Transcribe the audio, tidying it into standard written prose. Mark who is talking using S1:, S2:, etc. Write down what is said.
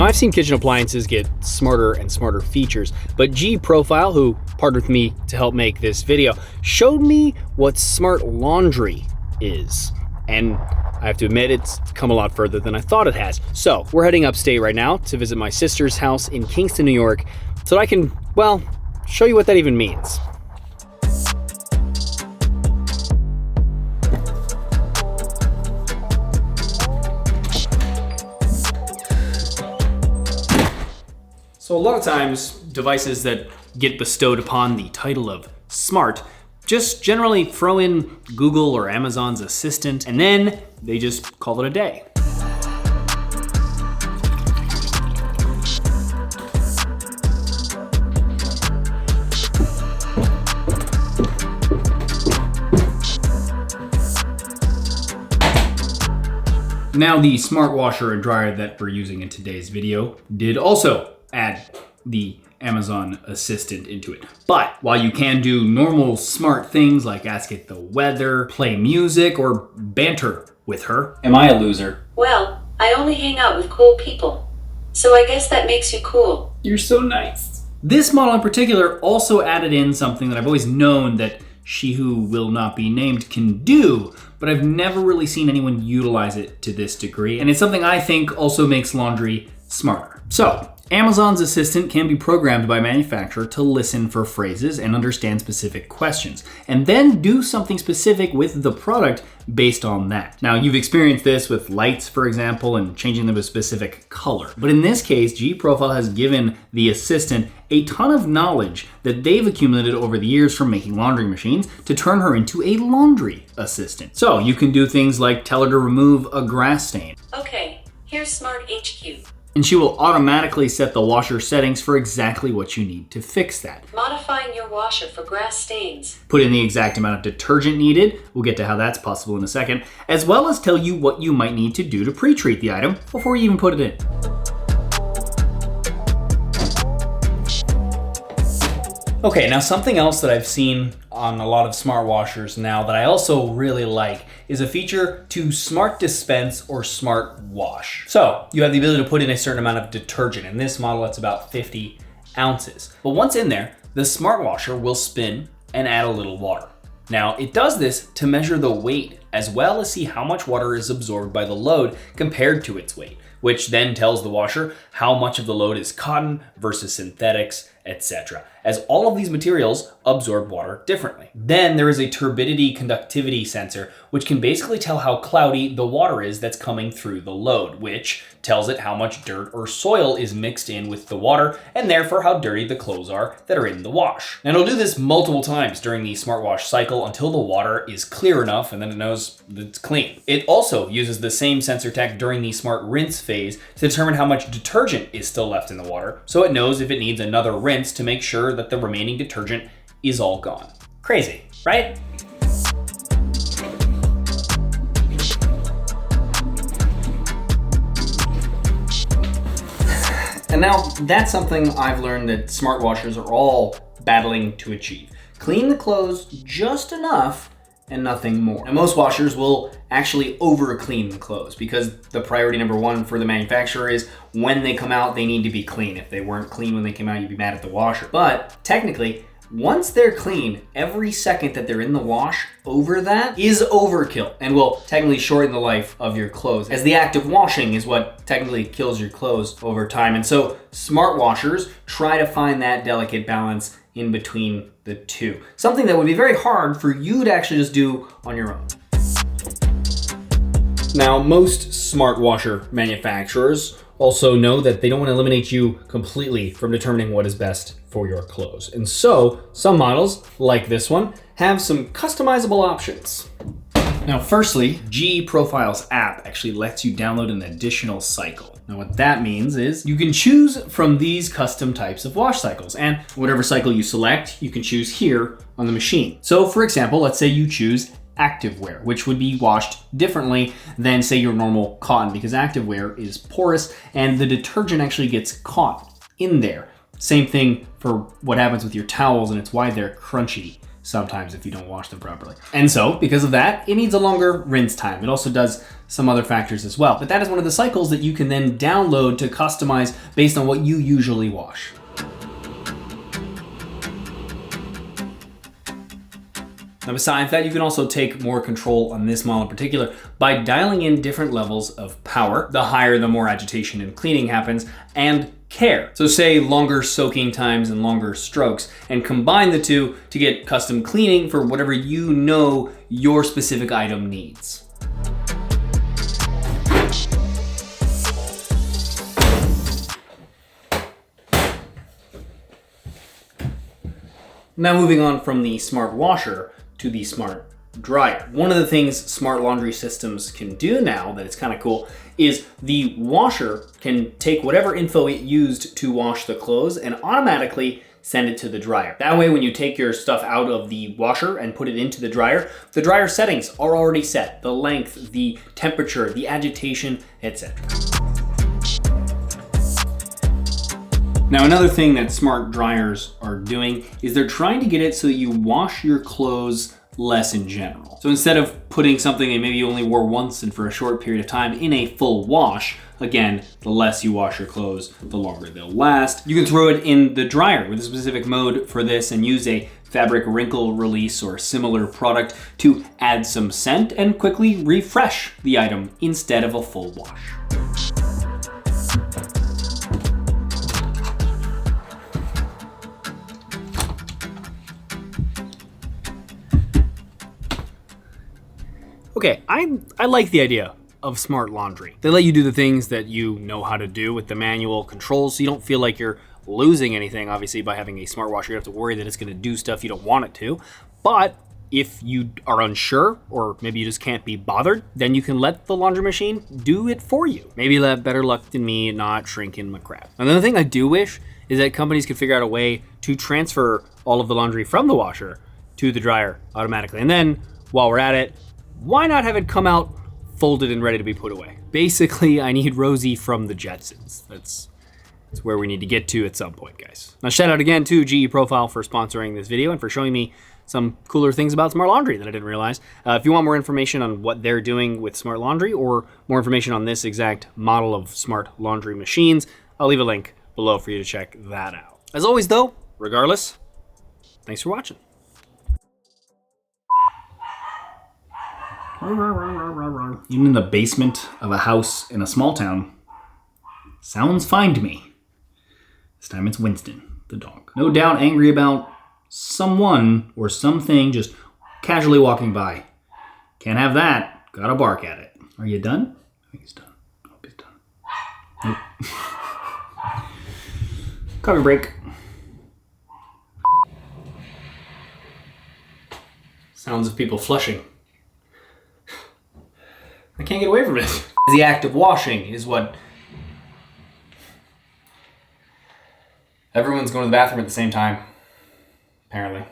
S1: Now, I've seen kitchen appliances get smarter and smarter features, but G Profile, who partnered with me to help make this video, showed me what smart laundry is. And I have to admit, it's come a lot further than I thought it has. So we're heading upstate right now to visit my sister's house in Kingston, New York, so that I can, well, show you what that even means. So a lot of times, devices that get bestowed upon the title of smart just generally throw in Google or Amazon's Assistant, and then they just call it a day. Now, the smart washer and dryer that we're using in today's video did also add the Amazon Assistant into it. But while you can do normal smart things like ask it the weather, play music, or banter with her, am I a loser?
S2: Well, I only hang out with cool people, so I guess that makes you cool.
S1: You're so nice. This model in particular also added in something that I've always known that she who will not be named can do, but I've never really seen anyone utilize it to this degree, and it's something I think also makes laundry smarter. So, Amazon's Assistant can be programmed by a manufacturer to listen for phrases and understand specific questions, and then do something specific with the product based on that. Now, you've experienced this with lights, for example, and changing them to a specific color. But in this case, G Profile has given the Assistant a ton of knowledge that they've accumulated over the years from making laundry machines to turn her into a laundry assistant. So you can do things like tell her to remove a grass stain.
S2: Okay, here's Smart HQ.
S1: And she will automatically set the washer settings for exactly what you need to fix that.
S2: Modifying your washer for grass stains.
S1: Put in the exact amount of detergent needed, we'll get to how that's possible in a second, as well as tell you what you might need to do to pre-treat the item before you even put it in. Okay, now something else that I've seen on a lot of smart washers now that I also really like is a feature to smart dispense or smart wash. So you have the ability to put in a certain amount of detergent. In this model, it's about 50 ounces. But once in there, the smart washer will spin and add a little water. Now, it does this to measure the weight as well as see how much water is absorbed by the load compared to its weight, which then tells the washer how much of the load is cotton versus synthetics, etc., as all of these materials absorb water differently. Then there is a turbidity conductivity sensor, which can basically tell how cloudy the water is that's coming through the load, which tells it how much dirt or soil is mixed in with the water, and therefore how dirty the clothes are that are in the wash. And it'll do this multiple times during the smart wash cycle until the water is clear enough, and then it knows that it's clean. It also uses the same sensor tech during the smart rinse phase to determine how much detergent is still left in the water, so it knows if it needs another rinse to make sure that the remaining detergent is all gone. Crazy, right? And now that's something I've learned that smart washers are all battling to achieve. Clean the clothes just enough and nothing more. And most washers will actually over clean the clothes because the priority number one for the manufacturer is when they come out, they need to be clean. If they weren't clean when they came out, you'd be mad at the washer. But technically, once they're clean, every second that they're in the wash over that is overkill and will technically shorten the life of your clothes, as the act of washing is what technically kills your clothes over time. And so smart washers try to find that delicate balance in between the two. Something that would be very hard for you to actually just do on your own. Now, most smart washer manufacturers also know that they don't want to eliminate you completely from determining what is best for your clothes. And so, some models, like this one, have some customizable options. Now, firstly, G Profile's app actually lets you download an additional cycle. Now, what that means is you can choose from these custom types of wash cycles, and whatever cycle you select, you can choose here on the machine. So, for example, let's say you choose activewear, which would be washed differently than, say, your normal cotton, because activewear is porous and the detergent actually gets caught in there. Same thing for what happens with your towels, and it's why they're crunchy sometimes if you don't wash them properly. And so, because of that, it needs a longer rinse time. It also does some other factors as well. But that is one of the cycles that you can then download to customize based on what you usually wash. Now, besides that, you can also take more control on this model in particular by dialing in different levels of power. The higher, the more agitation and cleaning happens, and care. So say longer soaking times and longer strokes, and combine the two to get custom cleaning for whatever you know your specific item needs. Now moving on from the smart washer to the smart dryer. One of the things smart laundry systems can do now that it's kind of cool is the washer can take whatever info it used to wash the clothes and automatically send it to the dryer. That way, when you take your stuff out of the washer and put it into the dryer settings are already set. The length, the temperature, the agitation, etc. Now, another thing that smart dryers are doing is they're trying to get it so that you wash your clothes less in general. So instead of putting something that maybe you only wore once and for a short period of time in a full wash, again, the less you wash your clothes, the longer they'll last. You can throw it in the dryer with a specific mode for this and use a fabric wrinkle release or similar product to add some scent and quickly refresh the item instead of a full wash. Okay, I like the idea of smart laundry. They let you do the things that you know how to do with the manual controls, so you don't feel like you're losing anything, obviously, by having a smart washer. You don't have to worry that it's gonna do stuff you don't want it to. But if you are unsure, or maybe you just can't be bothered, then you can let the laundry machine do it for you. Maybe you'll have better luck than me not shrinking my crap. Another thing I do wish is that companies could figure out a way to transfer all of the laundry from the washer to the dryer automatically. And then, while we're at it, why not have it come out folded and ready to be put away? Basically, I need Rosie from the Jetsons. That's where we need to get to at some point, guys. Now, shout out again to GE Profile for sponsoring this video and for showing me some cooler things about smart laundry that I didn't realize. If you want more information on what they're doing with smart laundry or more information on this exact model of smart laundry machines, I'll leave a link below for you to check that out. As always, though, regardless, thanks for watching. Even in the basement of a house in a small town, sounds fine to me. This time it's Winston, the dog. No doubt angry about someone or something just casually walking by. Can't have that. Gotta bark at it. Are you done? I think he's done. I hope he's done. Nope. Coffee break. Sounds of people flushing. I can't get away from it. The act of washing is what... Everyone's going to the bathroom at the same time, apparently.